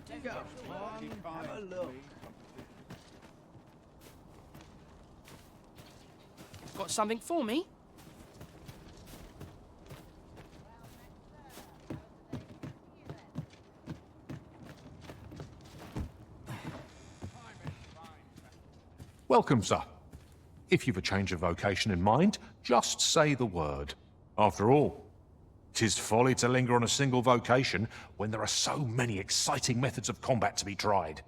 Have a look. Got something for me? Welcome, sir. If you've a change of vocation in mind, just say the word. After all, 'tis folly to linger on a single vocation when there are so many exciting methods of combat to be tried.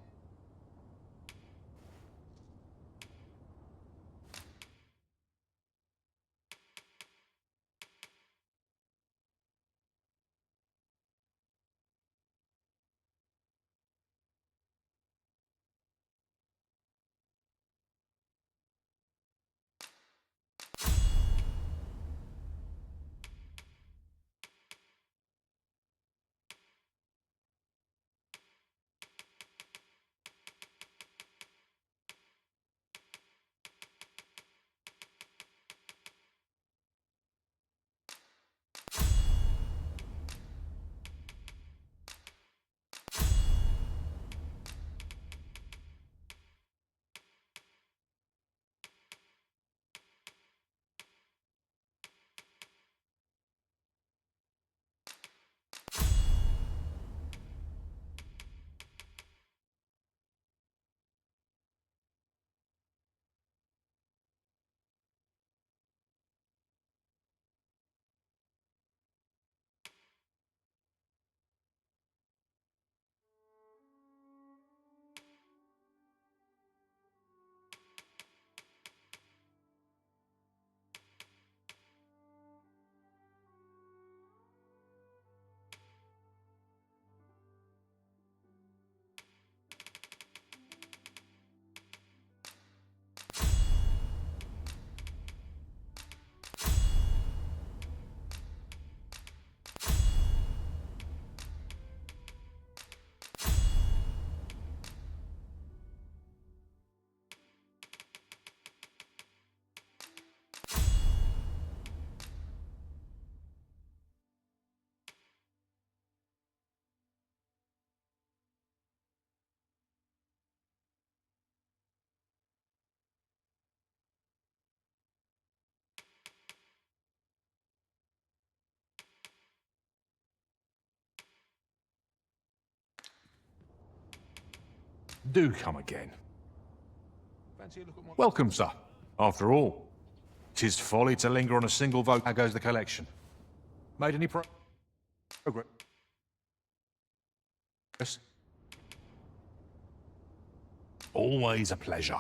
Do come again. Welcome, sir. After all, 'tis folly to linger on a single vote. How goes the collection? Made any progress? Always a pleasure.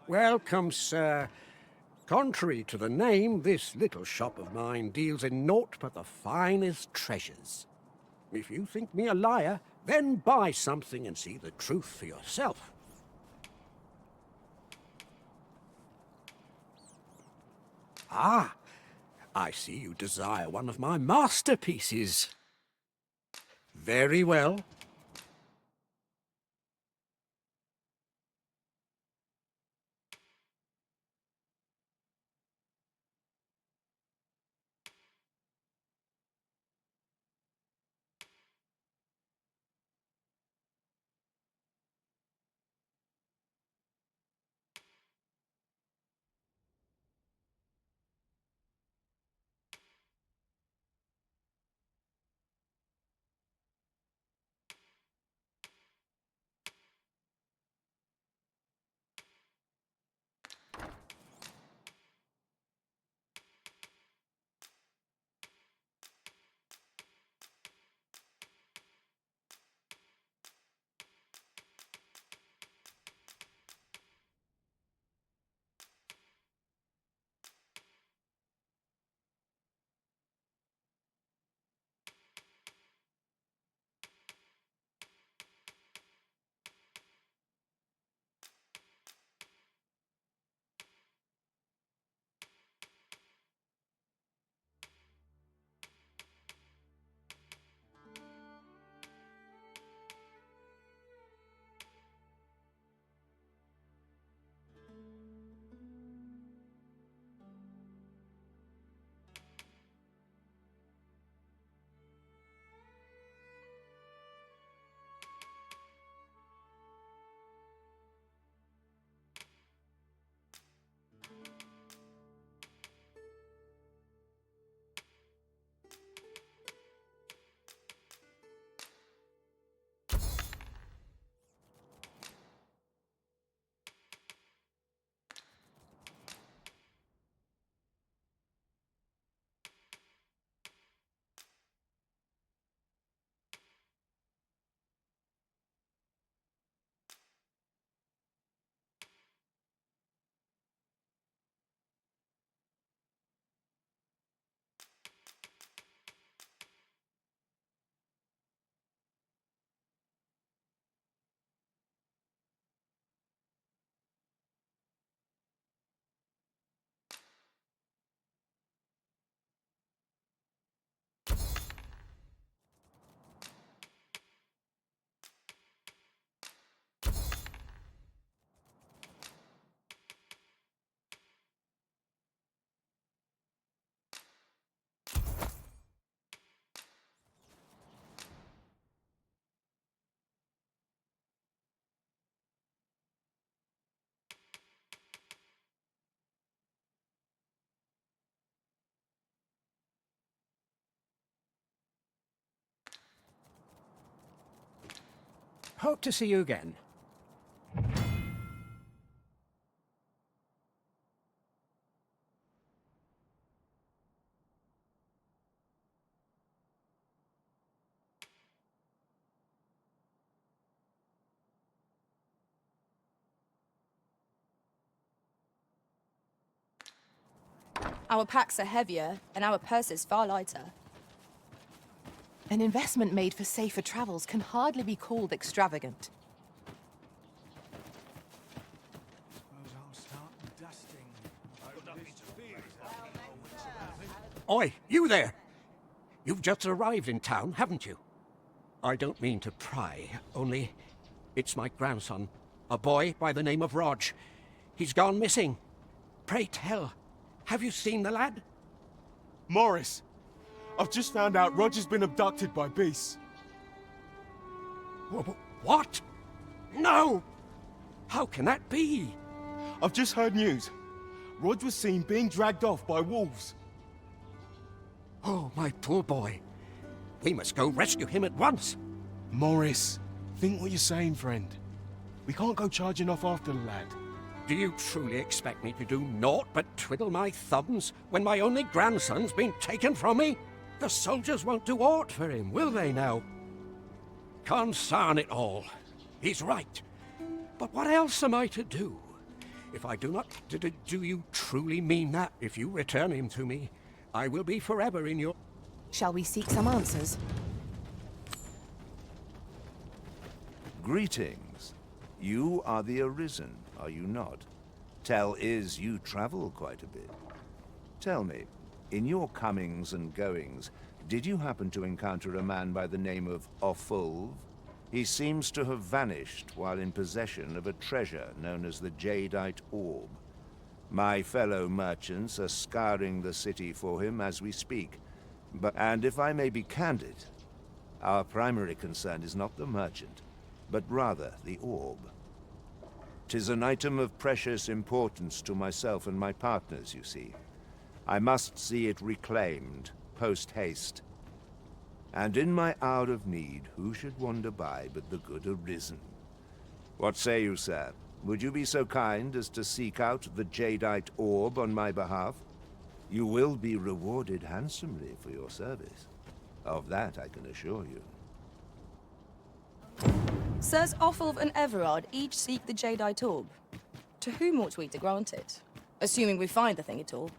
Welcome, sir. Contrary to the name, this little shop of mine deals in naught but the finest treasures. If you think me a liar, then buy something and see the truth for yourself. Ah, I see you desire one of my masterpieces. Very well. Hope to see you again. Our packs are heavier, and our purses far lighter. An investment made for safer travels can hardly be called extravagant. Oi, you there! You've just arrived in town, haven't you? I don't mean to pry, only it's my grandson, a boy by the name of Rog. He's gone missing. Pray tell, have you seen the lad? Morris, I've just found out Roger's been abducted by beasts. What? No! How can that be? I've just heard news. Rog was seen being dragged off by wolves. Oh, my poor boy. We must go rescue him at once. Morris, think what you're saying, friend. We can't go charging off after the lad. Do you truly expect me to do naught but twiddle my thumbs when my only grandson's been taken from me? The soldiers won't do aught for him, will they now? Consarn it all. He's right. But what else am I to do? If I do not... Do you truly mean that? If you return him to me, I will be forever in your... Shall we seek some answers? Greetings. You are the Arisen, are you not? Tell is you travel quite a bit. Tell me, in your comings and goings, did you happen to encounter a man by the name of Offulv? He seems to have vanished while in possession of a treasure known as the Jadeite Orb. My fellow merchants are scouring the city for him as we speak. And if I may be candid, our primary concern is not the merchant, but rather the orb. 'Tis an item of precious importance to myself and my partners, you see. I must see it reclaimed, post-haste. And in my hour of need, who should wander by but the good Arisen? What say you, sir? Would you be so kind as to seek out the Jadeite Orb on my behalf? You will be rewarded handsomely for your service. Of that I can assure you. Sirs Offulv and Everard each seek the Jadeite Orb. To whom ought we to grant it? Assuming we find the thing at all.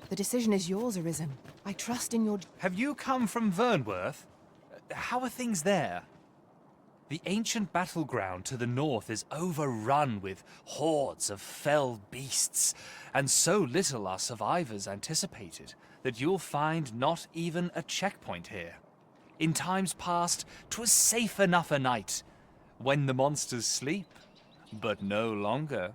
The decision is yours, Arisen. I trust in your... Have you come from Vernworth? How are things there? The ancient battleground to the north is overrun with hordes of fell beasts, and so little are survivors anticipated that you'll find not even a checkpoint here. In times past, 'twas safe enough a night, when the monsters sleep, but no longer.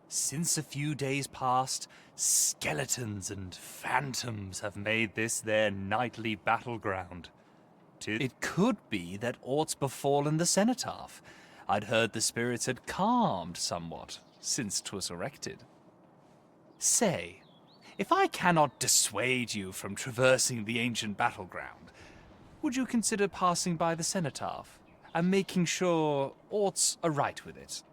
Since a few days past, skeletons and phantoms have made this their nightly battleground. It could be that aught's befallen the cenotaph. I'd heard the spirits had calmed somewhat since 'twas erected. Say, if I cannot dissuade you from traversing the ancient battleground, would you consider passing by the cenotaph and making sure aught's aright with it?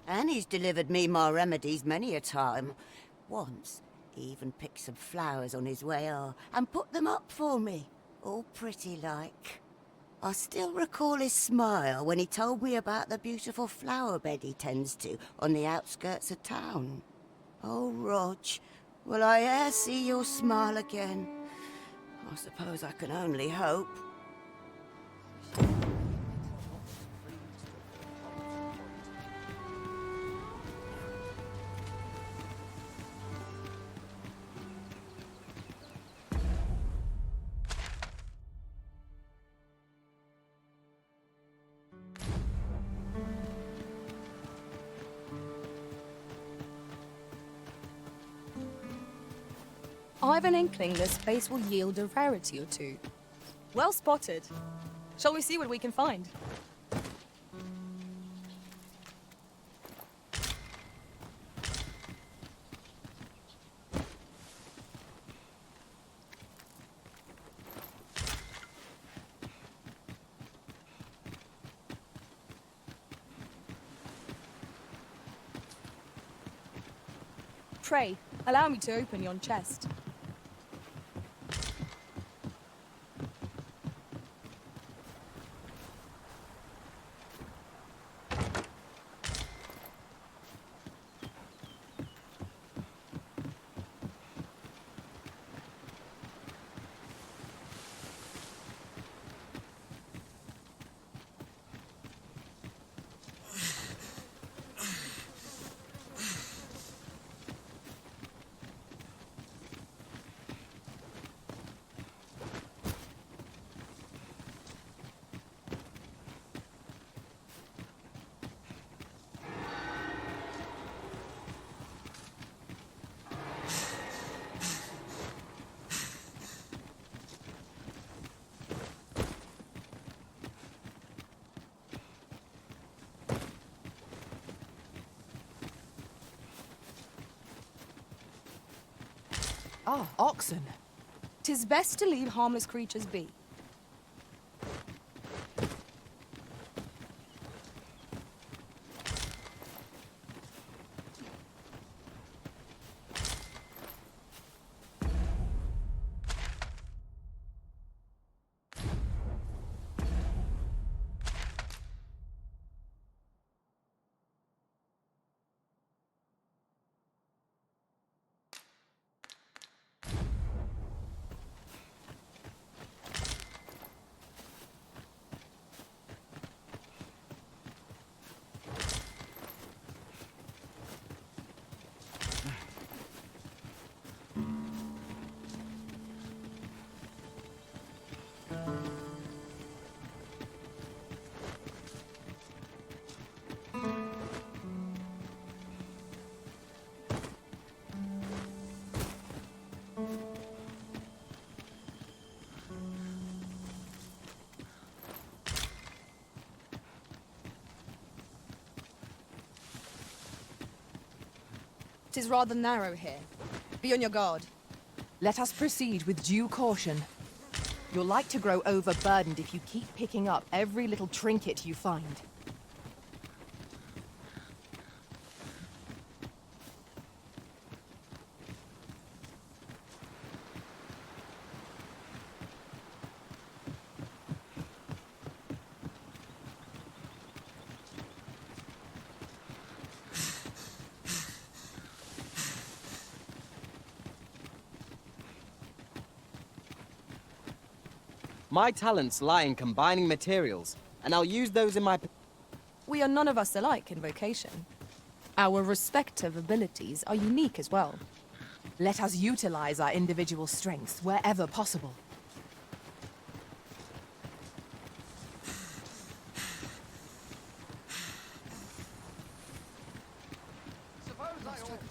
And he's delivered me my remedies many a time. Once, he even picked some flowers on his way and put them up for me, all pretty like. I still recall his smile when he told me about the beautiful flower bed he tends to on the outskirts of town. Oh, Rog, will I e'er see your smile again? I suppose I can only hope. I've an inkling this place will yield a rarity or two. Well spotted. Shall we see what we can find? Pray, allow me to open yon chest. Ah, oxen. 'Tis best to leave harmless creatures be. Tis rather narrow here. Be on your guard. Let us proceed with due caution. You're like to grow overburdened if you keep picking up every little trinket you find. My talents lie in combining materials, and I'll use those in my... We are none of us alike in vocation. Our respective abilities are unique as well. Let us utilize our individual strengths wherever possible.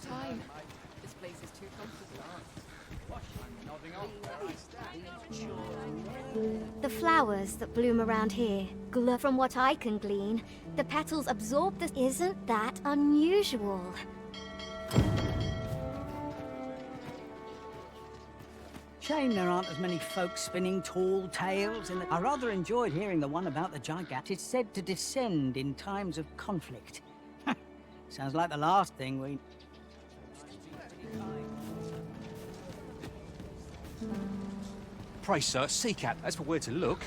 Time. This place is too comfortable. The flowers that bloom around here, from what I can glean, the petals absorb the... Isn't that unusual? Shame there aren't as many folk spinning tall tales in the... I rather enjoyed hearing the one about the gigant. It's said to descend in times of conflict. Sounds like the last thing we... Pray, sir, seek out. That's for where to look.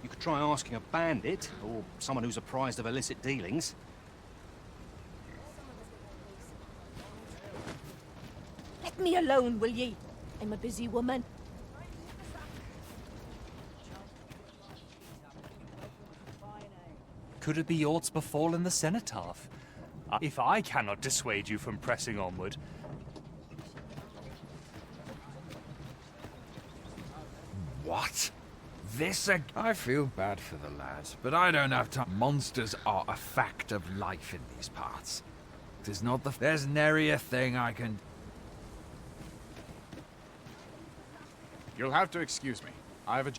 You could try asking a bandit, or someone who's apprised of illicit dealings. Let me alone, will ye? I'm a busy woman. Could it be aught's befallen the cenotaph? If I cannot dissuade you from pressing onward... What? This I feel bad for the lads, but I don't have time. Monsters are a fact of life in these parts. There's not the... There's nary a thing I can... You'll have to excuse me. I have a...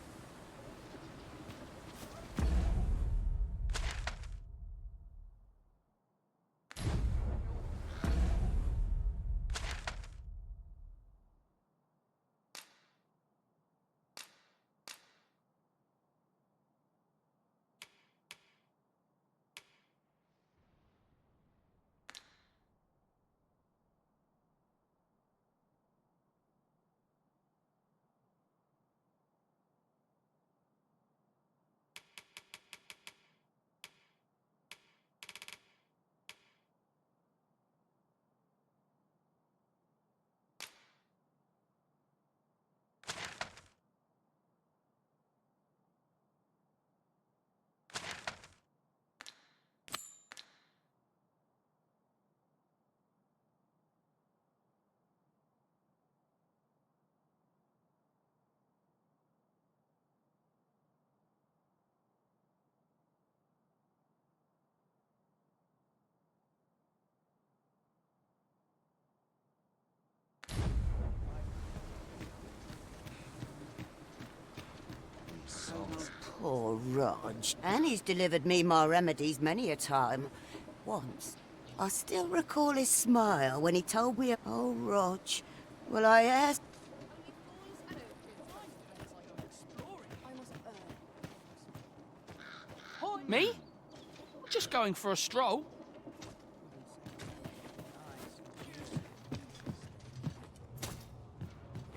Poor Rog. And he's delivered me my remedies many a time. Once, I still recall his smile when he told me, oh, Rog, well, I asked... Me? Just going for a stroll.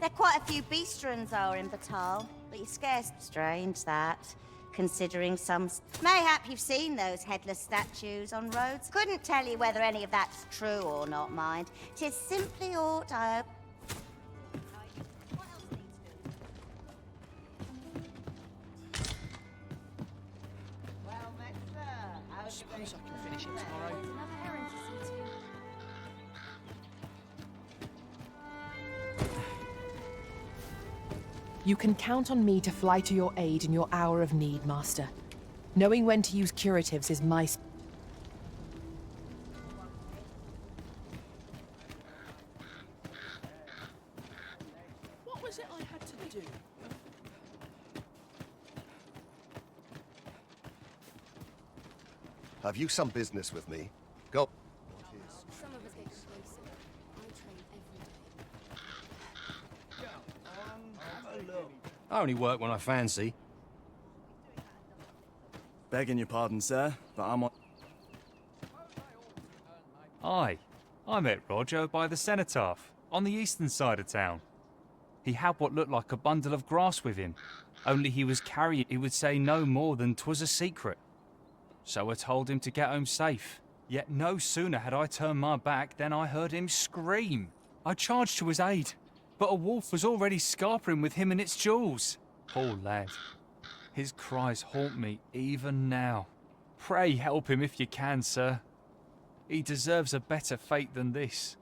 There are quite a few beastrons are in Batal, but you're scarce. Strange that, considering some... Mayhap you've seen those headless statues on roads. Couldn't tell you whether any of that's true or not, mind. 'Tis simply aught I... Suppose I can finish it tomorrow. You can count on me to fly to your aid in your hour of need, Master. Knowing when to use curatives is my... What was it I had to do? Have you some business with me? Go. Some of us get complacent. I train every day. I only work when I fancy. Begging your pardon, sir, but I'm on... Aye, I met Roger by the cenotaph, on the eastern side of town. He had what looked like a bundle of grass with him, only he was carrying... He would say no more than 'twas a secret. So I told him to get home safe. Yet no sooner had I turned my back than I heard him scream. I charged to his aid, but a wolf was already scarpering with him and its jewels. Poor lad. His cries haunt me even now. Pray help him if you can, sir. He deserves a better fate than this.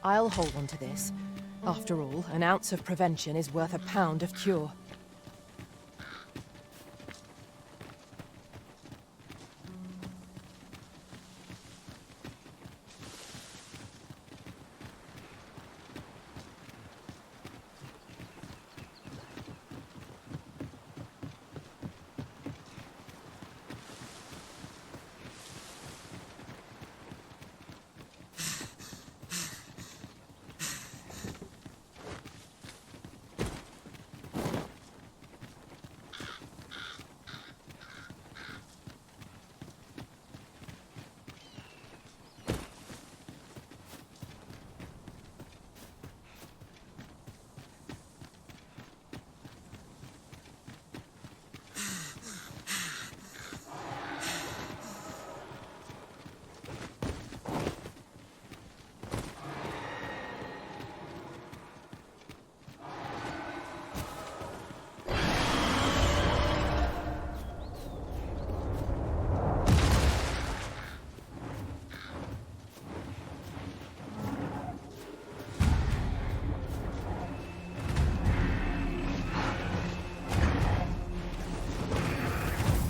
I'll hold on to this. After all, an ounce of prevention is worth a pound of cure.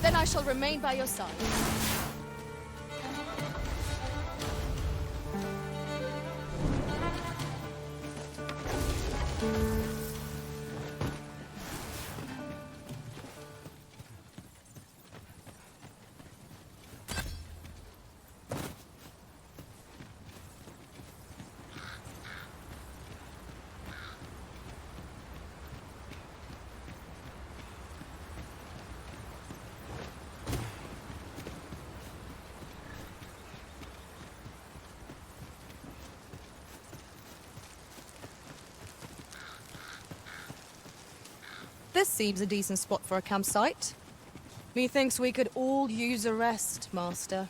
Then I shall remain by your side. This seems a decent spot for a campsite. Methinks we could all use a rest, Master.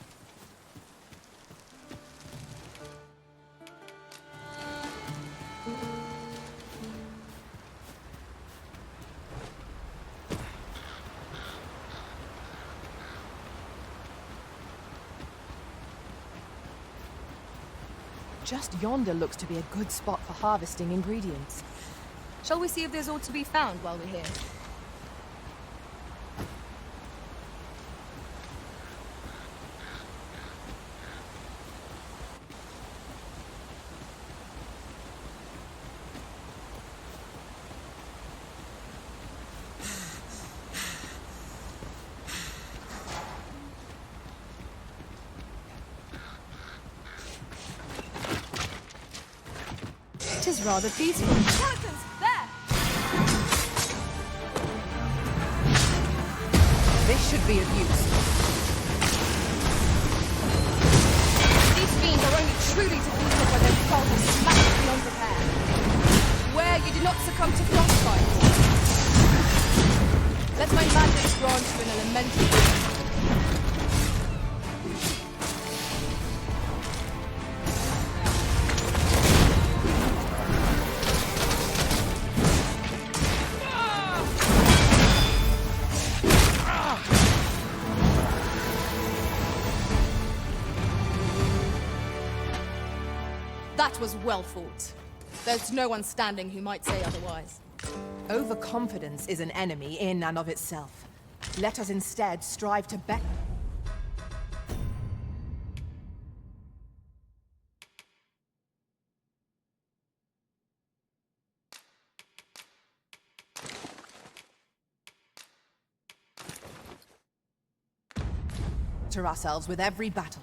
Just yonder looks to be a good spot for harvesting ingredients. Shall we see if there's aught to be found while we're here? It is rather peaceful. Skeletons! There! This should be of use. These fiends are only truly defeated when their foes are smashed beyond repair. Where you do not succumb to frostbite. Let my madness grant you an elemental. That was well fought. There's no one standing who might say otherwise. Overconfidence is an enemy in and of itself. Let us instead strive to better. Ourselves with every battle.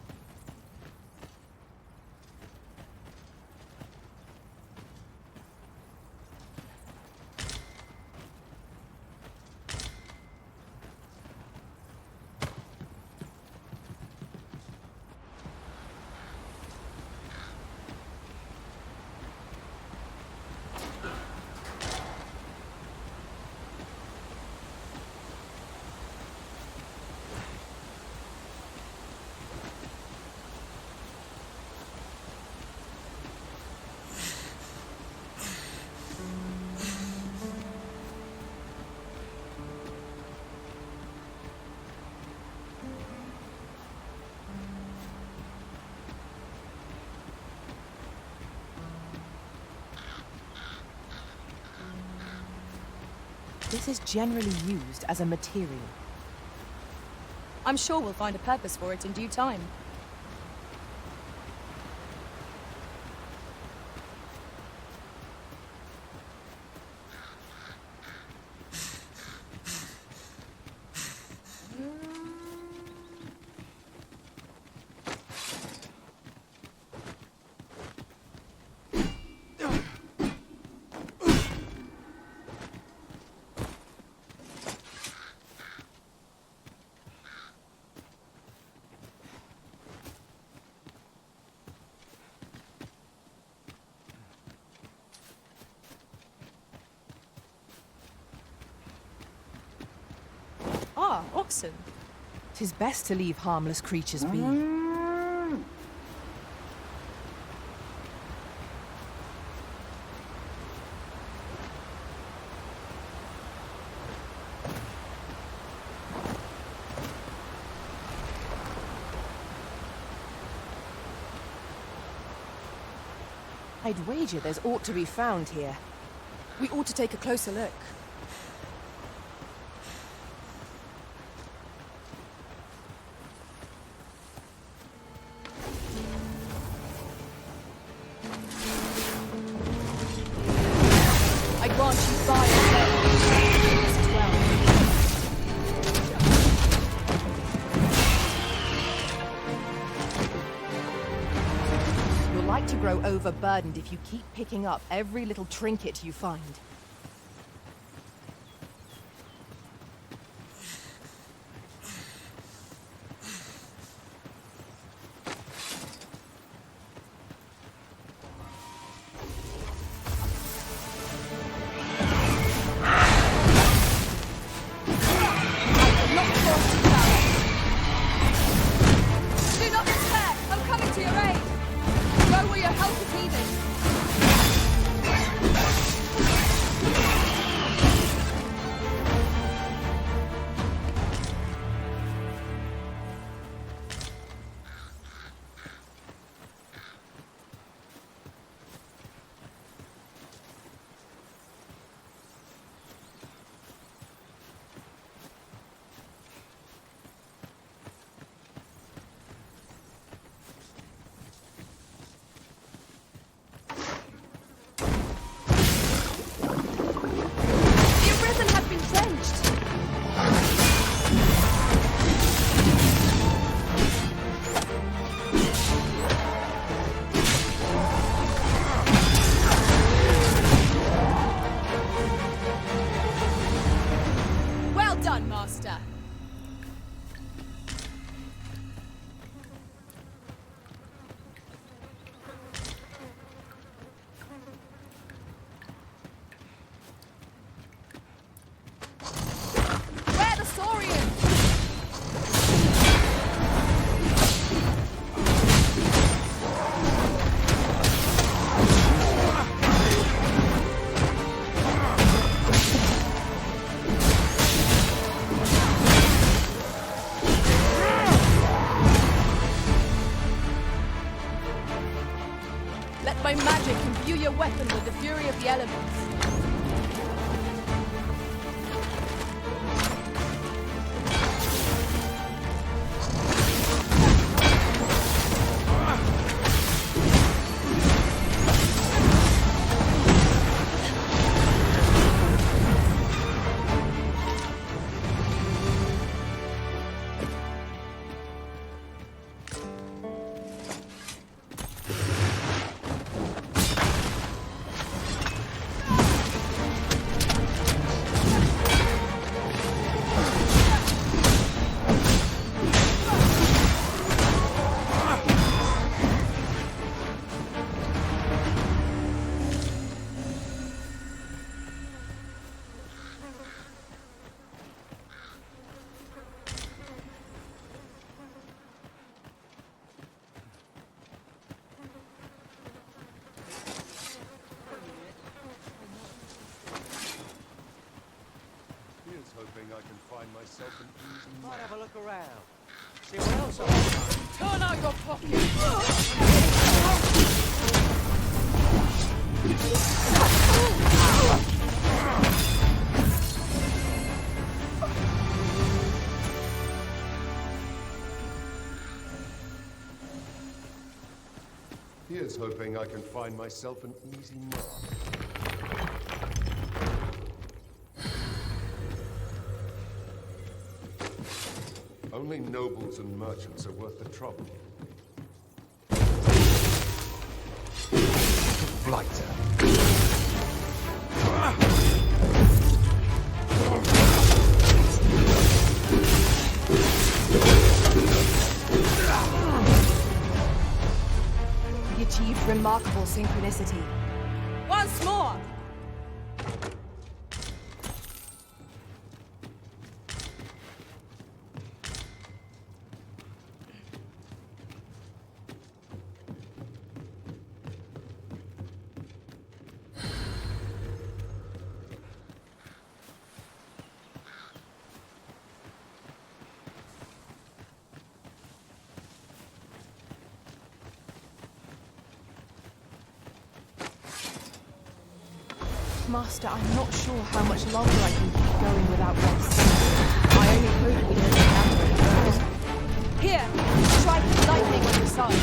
This is generally used as a material. I'm sure we'll find a purpose for it in due time. Ah, oxen. 'Tis best to leave harmless creatures be. I'd wager there's aught to be found here. We ought to take a closer look. I grant you fire as well. You'll like to grow overburdened if you keep picking up every little trinket you find. Do not despair! I'm coming to your aid! Go where your help is needed! The arisen have been drenched! Well done, Master! Where the Saurians? Let my magic imbue your weapon with the fury of the elements. Here's hoping I can find myself an easy Might have a look around. See what else I can find. Turn out your pocket! Here's hoping I can find myself an easy mark. Only nobles and merchants are worth the trouble. Blighter. He achieved remarkable synchronicity. Once more! Master, I'm not sure how much longer I can keep going without rest. I only hope we don't encounter any foes. Here! Strike lightning on your side.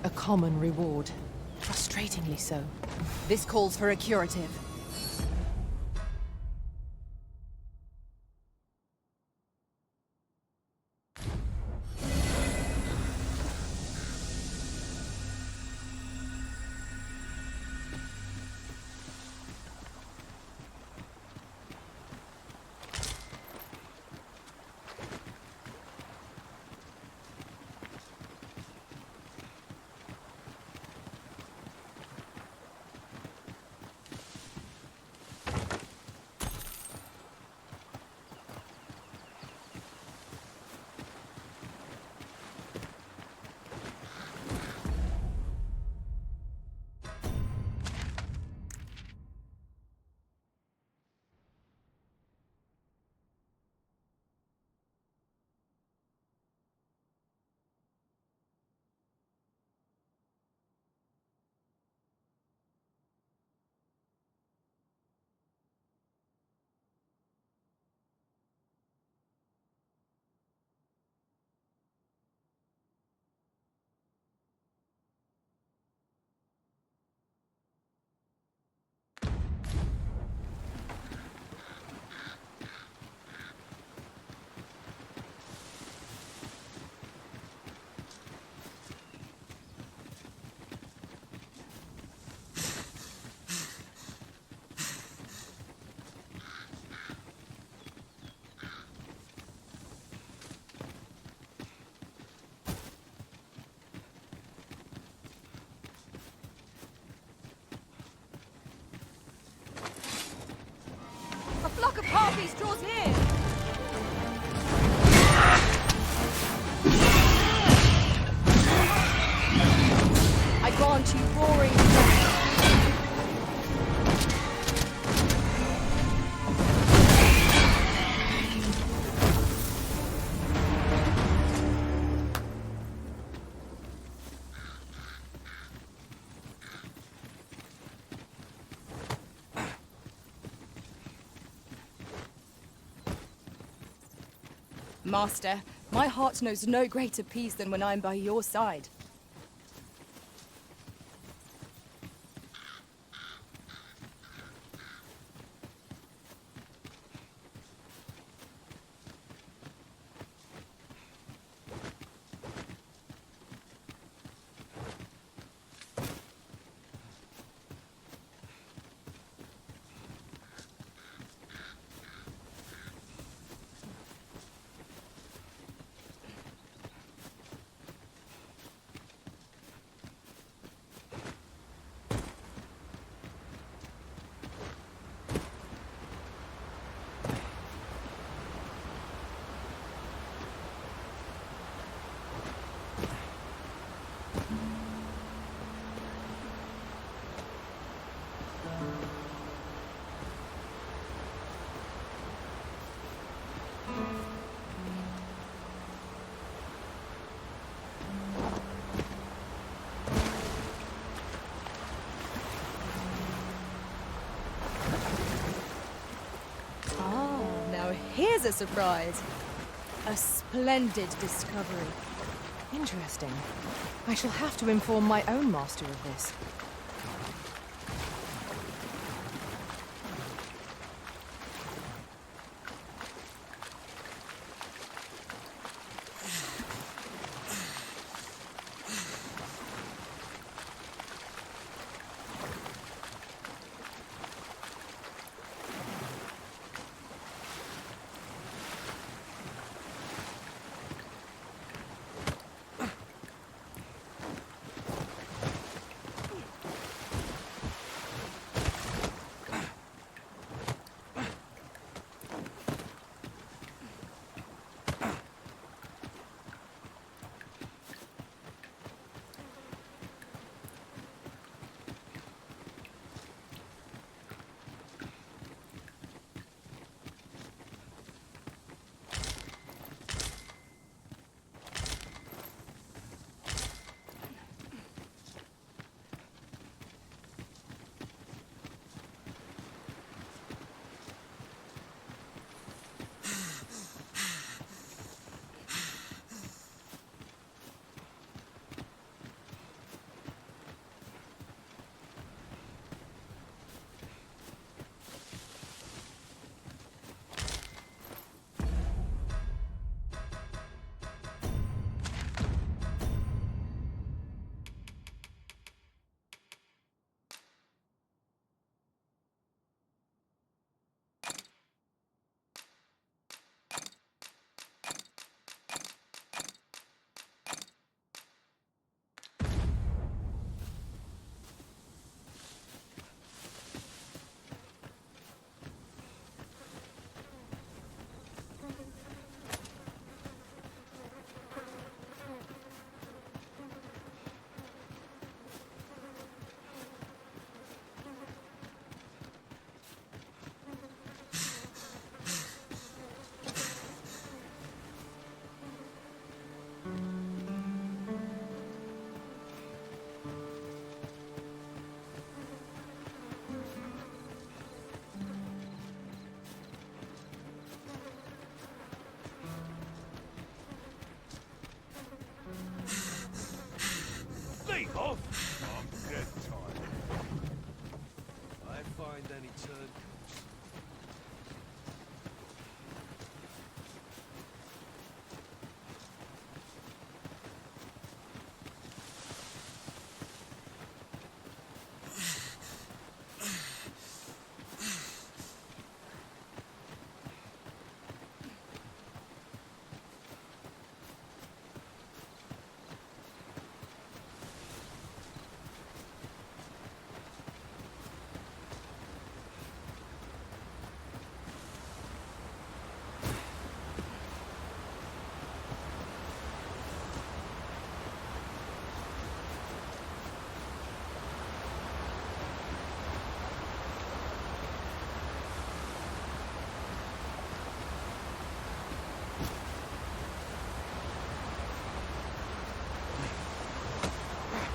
A common reward. Frustratingly so. This calls for a curative. flock of harpies draws near! I grant you roaring. Master, my heart knows no greater peace than when I'm by your side. Here's a surprise. A splendid discovery. Interesting. I shall have to inform my own master of this. Leave off! I'm dead tired. I find any turncoats.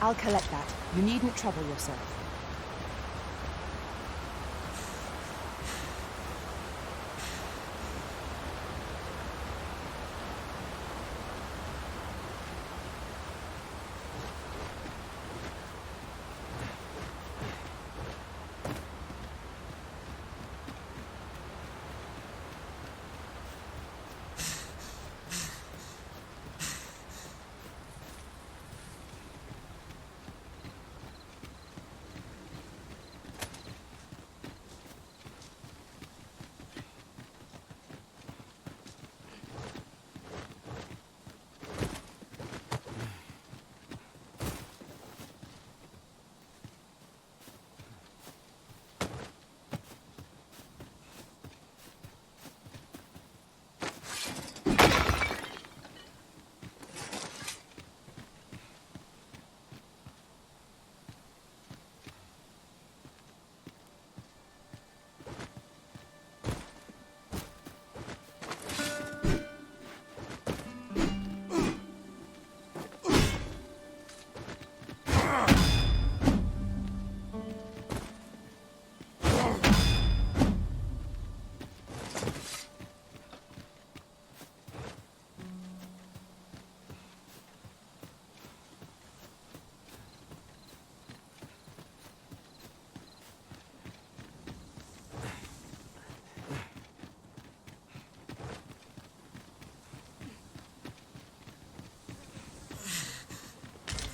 I'll collect that. You needn't trouble yourself.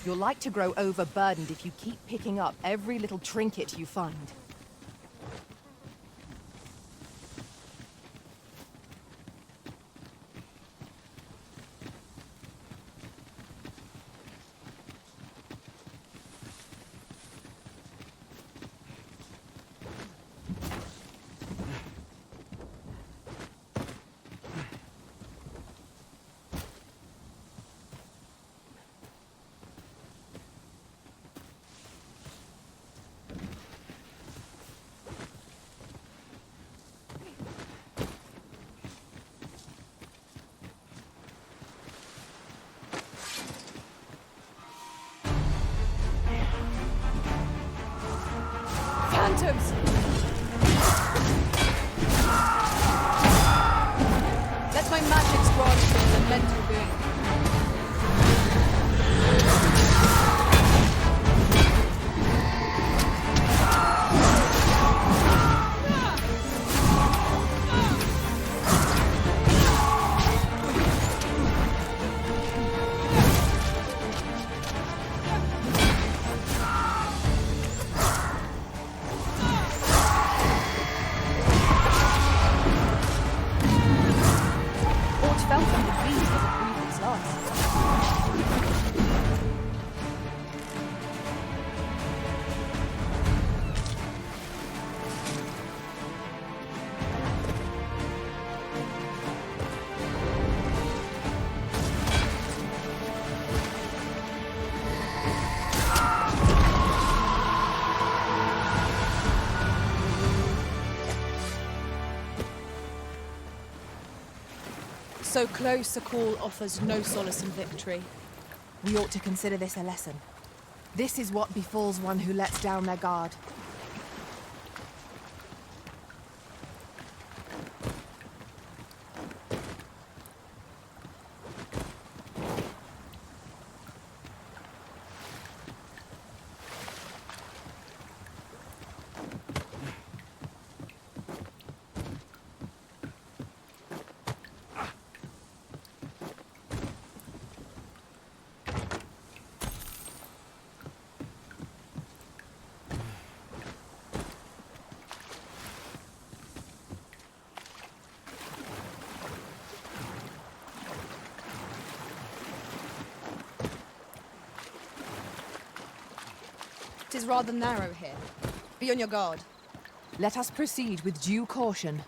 You're like to grow overburdened if you keep picking up every little trinket you find. Phantoms! Let my magics grant you an elemental being. So close a call offers no solace in victory. We ought to consider this a lesson. This is what befalls one who lets down their guard. It is rather narrow here. Be on your guard. Let us proceed with due caution.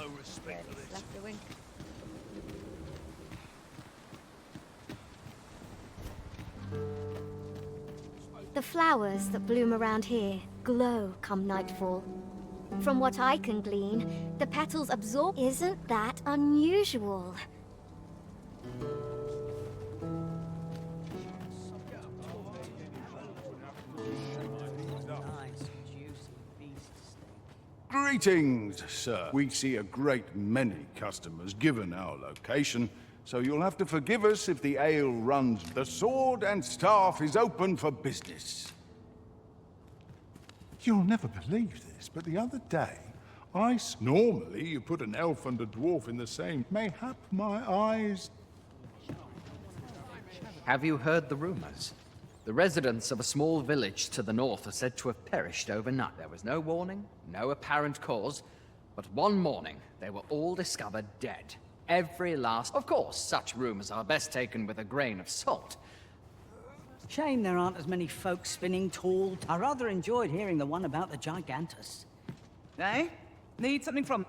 No respect for this. Left the wing. The flowers that bloom around here glow come nightfall. From what I can glean, the petals absorb. Isn't that unusual? Greetings, sir. We see a great many customers given our location, so you'll have to forgive us if the ale runs. The Sword and Staff is open for business. You'll never believe this, but the other day, normally you put an elf and a dwarf in the same. Mayhap my eyes... Have you heard the rumors? The residents of a small village to the north are said to have perished overnight. There was no warning, no apparent cause, but one morning they were all discovered dead. Every last... Of course, such rumors are best taken with a grain of salt. Shame there aren't as many folks spinning tall. I rather enjoyed hearing the one about the gigantus. Eh? Need something from...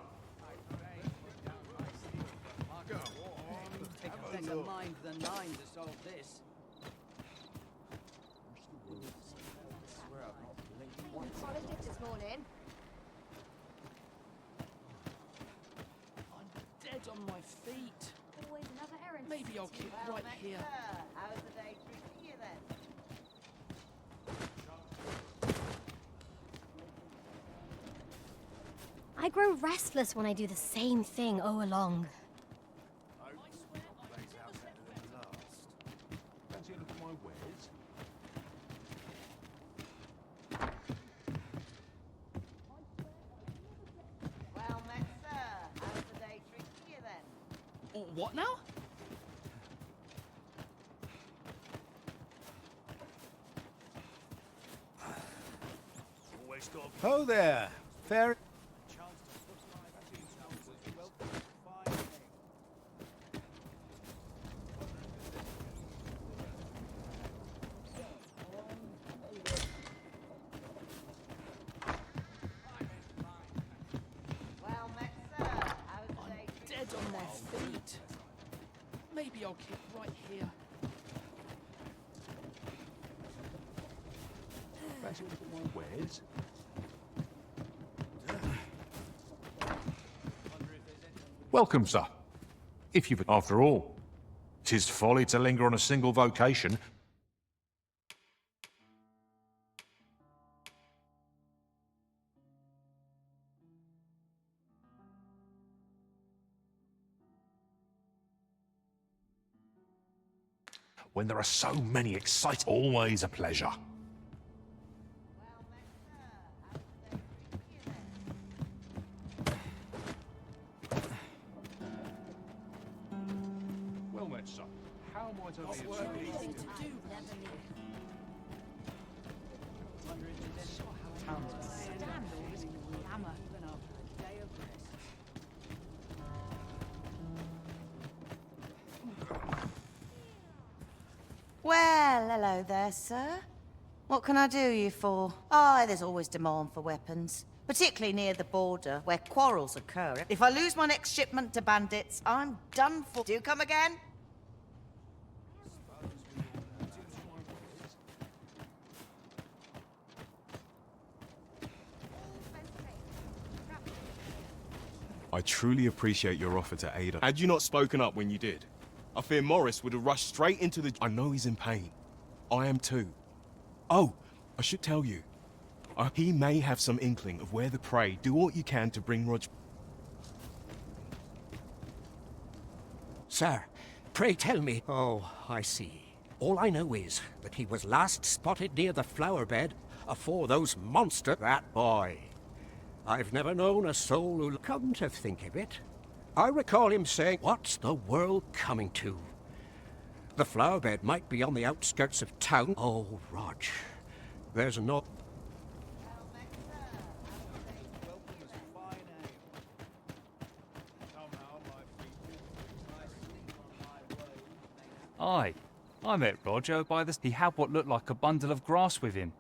Take a better mind than mine to solve this. Politics this morning. I'm dead on my feet. Always another errand. Maybe I'll keep right here. How's the day treating you then? I grow restless when I do the same thing all along. Fancy a look at my wares? Well met, sir. How's the day treating you then? Oh, what now? Ho there, fair. Well met, sir. How's the day treating Dead on my feet. Maybe I'll keep right here. Fancy a look at my wares? Welcome, sir. If you've... After all, 'tis folly to linger on a single vocation. When there are so many exciting... Always a pleasure. Well met, sir. How might I be of service? Well, hello there, sir. What can I do you for? Oh, there's always demand for weapons, particularly near the border, where quarrels occur. If I lose my next shipment to bandits, I'm done for. Do come again? I truly appreciate your offer to aid us. Had you not spoken up when you did, I fear Morris would have rushed straight into the... I know he's in pain. I am too. Oh, I should tell you. He may have some inkling of where the prey. Do what you can to bring Roger... Sir, pray tell me. Oh, I see. All I know is that he was last spotted near the flower bed afore those monsters. That boy. I've never known a soul who... Come to think of it, I recall him saying, "What's the world coming to?" The flower bed might be on the outskirts of town. Oh, Rog, there's no... Aye, I met Roger by the... He had what looked like a bundle of grass with him.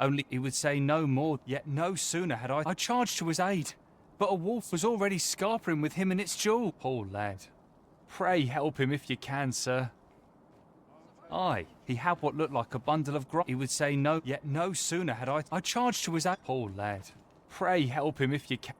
Only he would say no more, yet no sooner had I charged to his aid. But a wolf was already scarpering with him and its jewel. Poor lad. Pray help him if you can, sir. Aye, he had what looked like a bundle of grass. He would say no, yet no sooner had I charged to his aid. Poor lad. Pray help him if you can.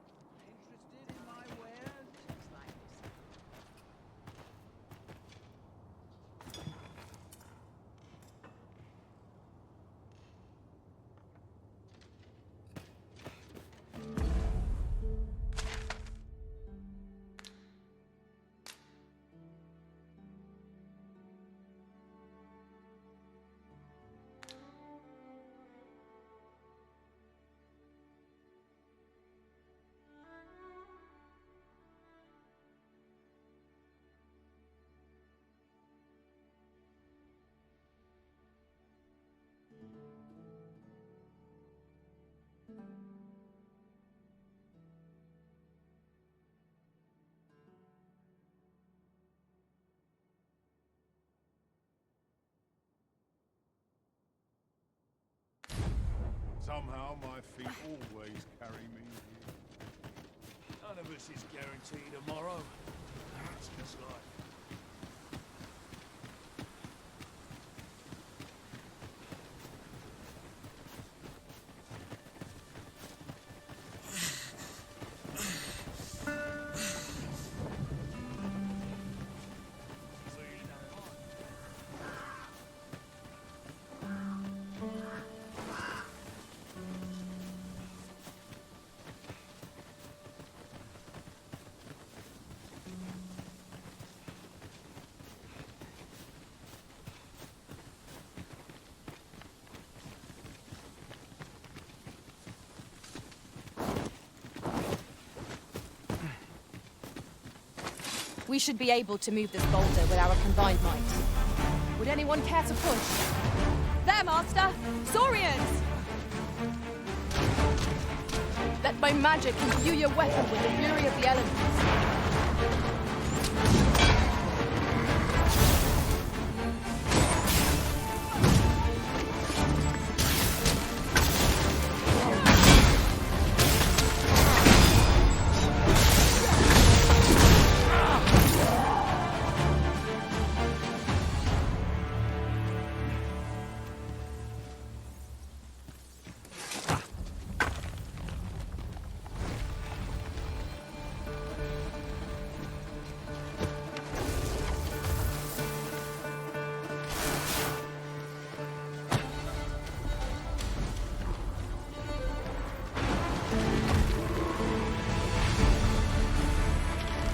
Somehow my feet always carry me here. None of us is guaranteed tomorrow. That's just life. We should be able to move this boulder with our combined might. Would anyone care to push? There, Master! Saurians! Let my magic imbue your weapon with the fury of the elements.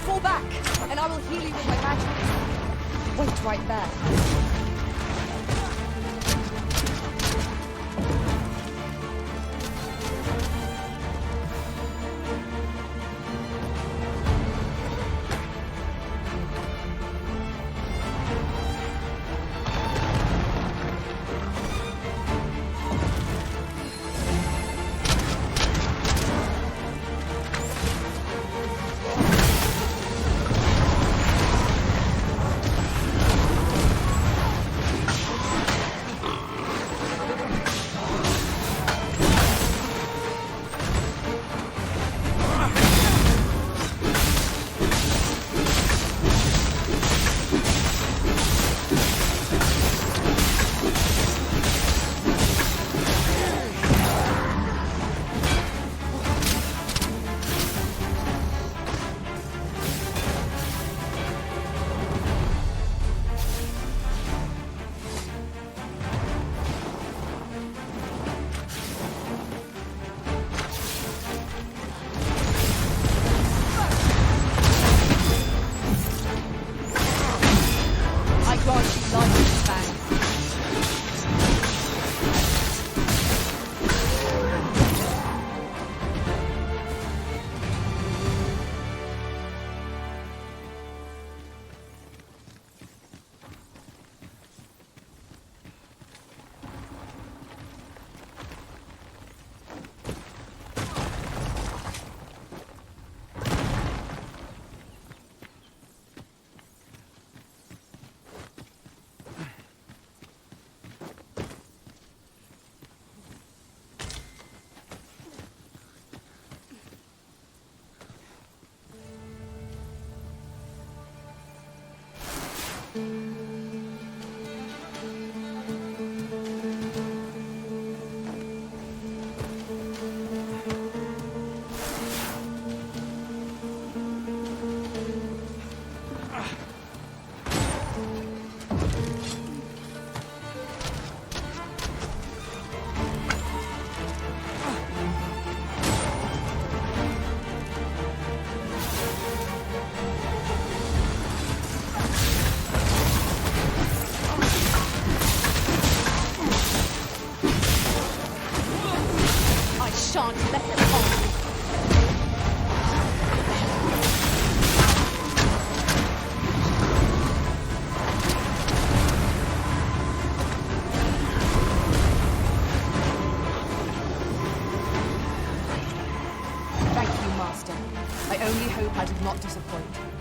Fall back, and I will heal you with my magic. Wait right there. Shan't let them harm you. Thank you, Master. I only hope I did not disappoint.